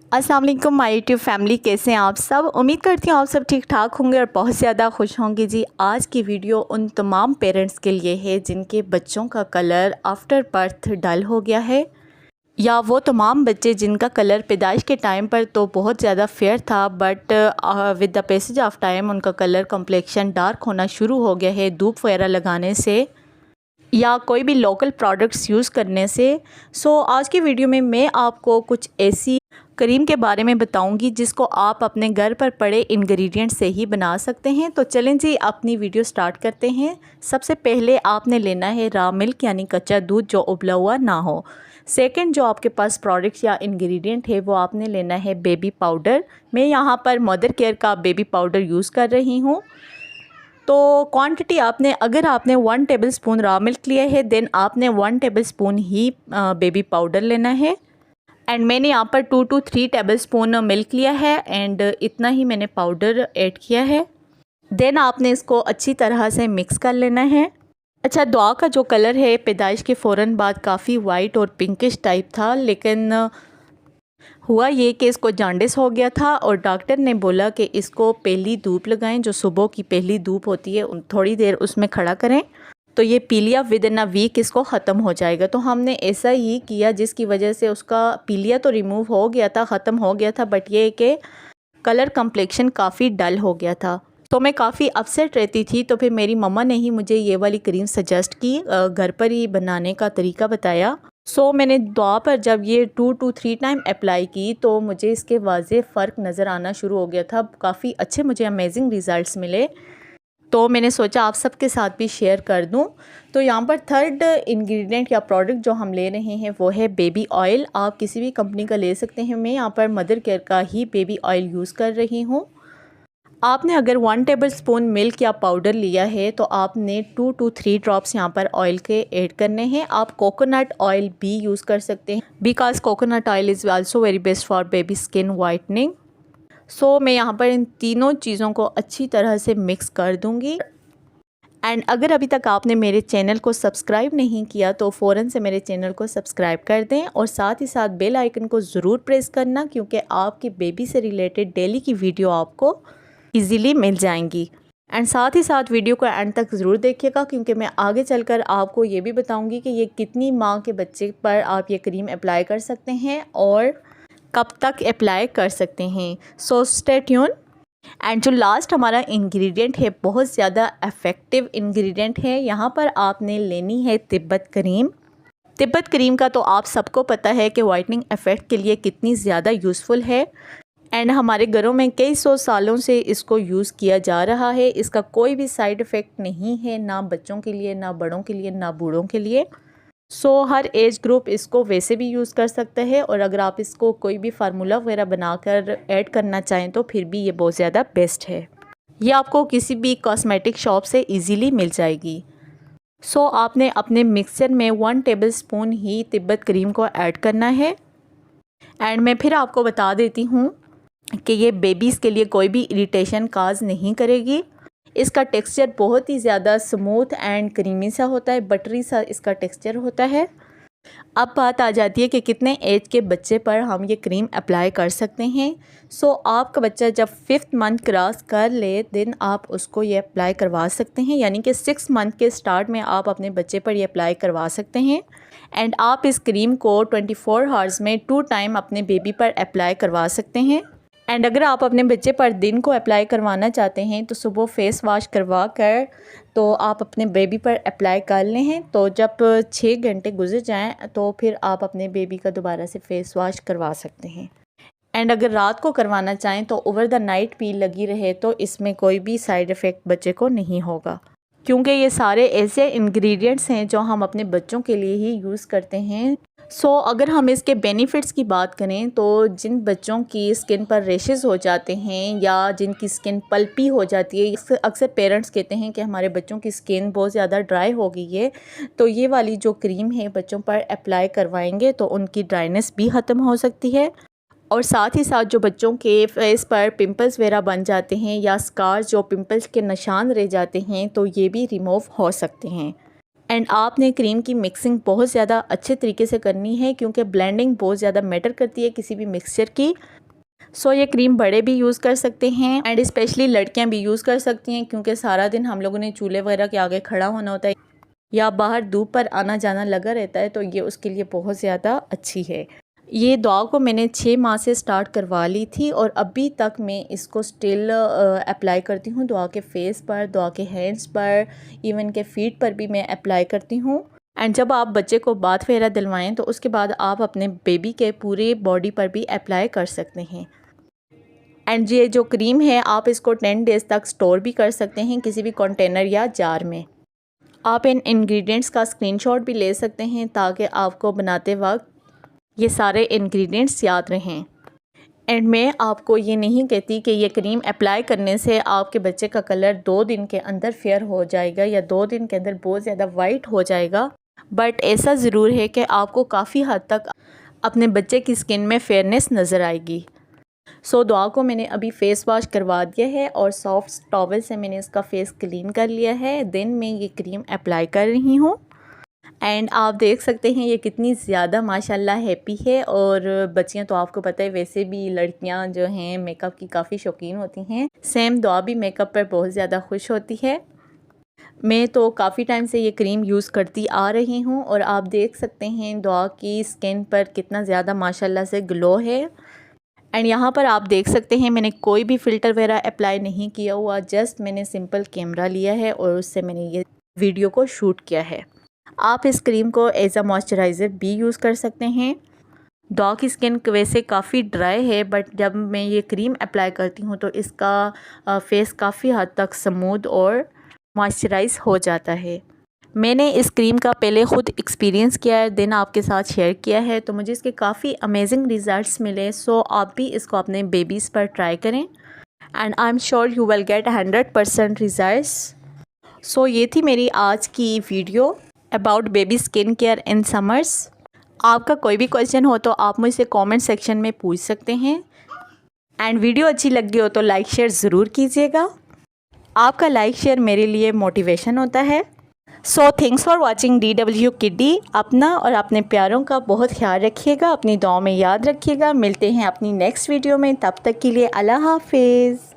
अस्सलाम वालेकुम my YouTube family, कैसे हैं आप सब। उम्मीद करती हूँ आप सब ठीक ठाक होंगे और बहुत ज़्यादा खुश होंगे जी। आज की वीडियो उन तमाम पेरेंट्स के लिए है जिनके बच्चों का कलर आफ्टर बर्थ डल हो गया है, या वो तमाम बच्चे जिनका कलर पैदाइश के टाइम पर तो बहुत ज़्यादा फेयर था, but with the passage of time उनका कलर कम्प्लेक्शन डार्क होना शुरू हो गया है धूप वगैरह लगाने से या कोई भी लोकल प्रोडक्ट्स यूज़ करने से। आज की वीडियो में मैं आपको कुछ ऐसी क्रीम के बारे में बताऊंगी जिसको आप अपने घर पर पड़े इंग्रेडिएंट से ही बना सकते हैं। तो चलें जी अपनी वीडियो स्टार्ट करते हैं। सबसे पहले आपने लेना है रॉ मिल्क यानी कच्चा दूध जो उबला हुआ ना हो। सेकंड जो आपके पास प्रोडक्ट्स या इंग्रेडिएंट है वो आपने लेना है बेबी पाउडर। मैं यहाँ पर मदर केयर का बेबी पाउडर यूज़ कर रही हूँ। तो क्वांटिटी अगर आपने 1 टेबलस्पून रॉ मिल्क लिया है देन आपने 1 टेबलस्पून ही बेबी पाउडर लेना है। एंड मैंने यहाँ पर 2 to 3 टेबलस्पून मिल्क लिया है एंड इतना ही मैंने पाउडर ऐड किया है। देन आपने इसको अच्छी तरह से मिक्स कर लेना है। अच्छा, दुआ का जो कलर है पैदाइश के फ़ौरन बाद काफ़ी वाइट और पिंकिश टाइप था, लेकिन हुआ ये कि इसको जॉन्डिस हो गया था और डॉक्टर ने बोला कि इसको पहली धूप लगाएं, जो सुबह की पहली धूप होती है थोड़ी देर उसमें खड़ा करें तो ये पीलिया विद इन अ वीक इसको ख़त्म हो जाएगा। तो हमने ऐसा ही किया जिसकी वजह से उसका पीलिया तो रिमूव हो गया था, ख़त्म हो गया था, बट ये कि कलर कम्प्लेक्शन काफ़ी डल हो गया था। तो मैं काफ़ी अपसेट रहती थी। तो फिर मेरी मम्मा ने ही मुझे ये वाली क्रीम सजेस्ट की, घर पर ही बनाने का तरीका बताया। मैंने दुआ पर जब ये 2 to 3 टाइम अप्लाई की तो मुझे इसके वाज़े फ़र्क नज़र आना शुरू हो गया था। काफ़ी अच्छे मुझे अमेजिंग रिज़ल्ट्स मिले, तो मैंने सोचा आप सबके साथ भी शेयर कर दूं। तो यहाँ पर थर्ड इंग्रेडिएंट या प्रोडक्ट जो हम ले रहे हैं वो है बेबी ऑयल। आप किसी भी कंपनी का ले सकते हैं, मैं यहाँ पर मदर केयर का ही बेबी ऑयल यूज़ कर रही हूँ। आपने अगर 1 टेबलस्पून मिल्क या पाउडर लिया है तो आपने 2 to 3 ड्रॉप्स यहाँ पर ऑयल के ऐड करने हैं। आप कोकोनट ऑयल भी यूज़ कर सकते हैं because coconut oil is also very best for baby skin whitening. मैं यहाँ पर इन तीनों चीज़ों को अच्छी तरह से मिक्स कर दूँगी। एंड अगर अभी तक आपने मेरे चैनल को सब्सक्राइब नहीं किया तो फ़ौरन से मेरे चैनल को सब्सक्राइब कर दें और साथ ही साथ बेल आइकन को ज़रूर प्रेस करना, क्योंकि आपकी बेबी से रिलेटेड डेली की वीडियो आपको इजीली मिल जाएंगी। एंड साथ ही साथ वीडियो को एंड तक ज़रूर देखिएगा, क्योंकि मैं आगे चलकर आपको ये भी बताऊँगी कि ये कितनी माह के बच्चे पर आप ये क्रीम अप्लाई कर सकते हैं और कब तक अप्लाई कर सकते हैं। Stay tune. एंड जो लास्ट हमारा इंग्रेडिएंट है बहुत ज़्यादा इफ़ेक्टिव इंग्रेडिएंट है, यहाँ पर आपने लेनी है तिब्बत क्रीम। तिब्बत क्रीम का तो आप सबको पता है कि वाइटनिंग इफ़ेक्ट के लिए कितनी ज़्यादा यूज़फुल है एंड हमारे घरों में कई सौ सालों से इसको यूज़ किया जा रहा है। इसका कोई भी साइड इफ़ेक्ट नहीं है, ना बच्चों के लिए, ना बड़ों के लिए, ना बूढ़ों के लिए। हर एज ग्रुप इसको वैसे भी यूज़ कर सकता है और अगर आप इसको कोई भी फार्मूला वगैरह बनाकर ऐड करना चाहें तो फिर भी ये बहुत ज़्यादा बेस्ट है। ये आपको किसी भी कॉस्मेटिक शॉप से इजीली मिल जाएगी। आपने अपने मिक्सचर में 1 टेबलस्पून ही तिब्बत क्रीम को ऐड करना है। एंड मैं फिर आपको बता देती हूँ कि ये बेबीज़ के लिए कोई भी इरिटेशन काज नहीं करेगी। इसका टेक्सचर बहुत ही ज़्यादा स्मूथ एंड क्रीमी सा होता है, बटरी सा इसका टेक्सचर होता है। अब बात आ जाती है कि कितने एज के बच्चे पर हम ये क्रीम अप्लाई कर सकते हैं। आपका बच्चा जब 5th मंथ क्रॉस कर ले देन आप उसको ये अप्लाई करवा सकते हैं, यानी कि 6 मंथ के स्टार्ट में आप अपने बच्चे पर ये अप्लाई करवा सकते हैं। एंड आप इस क्रीम को 24 आवर्स में 2 टाइम अपने बेबी पर अप्लाई करवा सकते हैं। एंड अगर आप अपने बच्चे पर दिन को अप्लाई करवाना चाहते हैं तो सुबह फेस वॉश करवा कर तो आप अपने बेबी पर अप्लाई कर लें हैं। तो जब 6 घंटे गुजर जाएं तो फिर आप अपने बेबी का दोबारा से फेस वॉश करवा सकते हैं। एंड अगर रात को करवाना चाहें तो ओवर द नाइट भी लगी रहे तो इसमें कोई भी साइड इफ़ेक्ट बच्चे को नहीं होगा, क्योंकि ये सारे ऐसे इंग्रेडिएंट्स हैं जो हम अपने बच्चों के लिए ही यूज़ करते हैं। अगर हम इसके बेनिफिट्स की बात करें तो जिन बच्चों की स्किन पर रेशेस हो जाते हैं या जिनकी स्किन पल्पी हो जाती है, अक्सर पेरेंट्स कहते हैं कि हमारे बच्चों की स्किन बहुत ज़्यादा ड्राई हो गई है, तो ये वाली जो क्रीम है बच्चों पर अप्लाई करवाएंगे तो उनकी ड्राइनेस भी ख़त्म हो सकती है। और साथ ही साथ जो बच्चों के फेस पर पिंपल्स वगैरह बन जाते हैं या स्कार्स जो पिंपल्स के निशान रह जाते हैं तो ये भी रिमूव हो सकते हैं। एंड आपने क्रीम की मिक्सिंग बहुत ज़्यादा अच्छे तरीके से करनी है क्योंकि ब्लेंडिंग बहुत ज़्यादा मैटर करती है किसी भी मिक्सचर की। सो ये क्रीम बड़े भी यूज़ कर सकते हैं एंड स्पेशली लड़कियां भी यूज़ कर सकती हैं क्योंकि सारा दिन हम लोगों ने चूल्हे वगैरह के आगे खड़ा होना होता है या बाहर धूप पर आना जाना लगा रहता है, तो ये उसके लिए बहुत ज़्यादा अच्छी है। ये दुआ को मैंने 6 माह से स्टार्ट करवा ली थी और अभी तक मैं इसको स्टिल अप्लाई करती हूँ। दुआ के फेस पर, दुआ के हैंड्स पर, इवन के फीट पर भी मैं अप्लाई करती हूँ। एंड जब आप बच्चे को बाथ वगैरह दिलवाएं तो उसके बाद आप अपने बेबी के पूरे बॉडी पर भी अप्लाई कर सकते हैं। एंड ये जो क्रीम है आप इसको 10 डेज़ तक स्टोर भी कर सकते हैं किसी भी कंटेनर या जार में। आप इन इंग्रेडिएंट्स का स्क्रीनशॉट भी ले सकते हैं ताकि आपको बनाते वक्त ये सारे इंग्रेडिएंट्स याद रहें। एंड मैं आपको ये नहीं कहती कि ये क्रीम अप्लाई करने से आपके बच्चे का कलर 2 दिन के अंदर फेयर हो जाएगा या 2 दिन के अंदर बहुत ज़्यादा वाइट हो जाएगा, बट ऐसा ज़रूर है कि आपको काफ़ी हद तक अपने बच्चे की स्किन में फेयरनेस नज़र आएगी। सो दुआ को मैंने अभी फ़ेस वॉश करवा दिया है और सॉफ्ट टॉवल से मैंने इसका फ़ेस क्लीन कर लिया है। देन मैं ये क्रीम अप्लाई कर रही हूँ एंड आप देख सकते हैं ये कितनी ज़्यादा माशाल्लाह हैप्पी है। और बच्चियाँ तो आपको पता है वैसे भी लड़कियाँ जो हैं मेकअप की काफ़ी शौकीन होती हैं, सेम दुआ भी मेकअप पर बहुत ज़्यादा खुश होती है। मैं तो काफ़ी टाइम से ये क्रीम यूज़ करती आ रही हूँ और आप देख सकते हैं दुआ की स्किन पर कितना ज़्यादा माशाल्लाह से ग्लो है। एंड यहाँ पर आप देख सकते हैं मैंने कोई भी फ़िल्टर वगैरह अप्लाई नहीं किया हुआ, जस्ट मैंने सिंपल कैमरा लिया है और उससे मैंने ये वीडियो को शूट किया है। आप इस क्रीम को एज अ मॉइस्चराइज़र भी यूज़ कर सकते हैं। डॉग की स्किन वैसे काफ़ी ड्राई है, बट जब मैं ये क्रीम अप्लाई करती हूँ तो इसका फेस काफ़ी हद तक स्मूथ और मॉइस्चराइज हो जाता है। मैंने इस क्रीम का पहले ख़ुद एक्सपीरियंस किया है, देन आपके साथ शेयर किया है, तो मुझे इसके काफ़ी अमेजिंग रिज़ल्ट्स मिले। सो आप भी इसको अपने बेबीज़ पर ट्राई करें and I am sure you will get 100% results. So ये थी मेरी आज की video about baby skin care in summers. आपका कोई भी क्वेश्चन हो तो आप मुझसे कमेंट सेक्शन में पूछ सकते हैं एंड वीडियो अच्छी लगी हो तो लाइक शेयर ज़रूर कीजिएगा। आपका लाइक शेयर मेरे लिए मोटिवेशन होता है। So thanks for watching DW किड्डी। अपना और अपने प्यारों का बहुत ख्याल रखिएगा, अपनी दुआओं में याद रखिएगा। मिलते हैं अपनी नेक्स्ट वीडियो में, तब तक के लिए अल्लाह हाफिज़।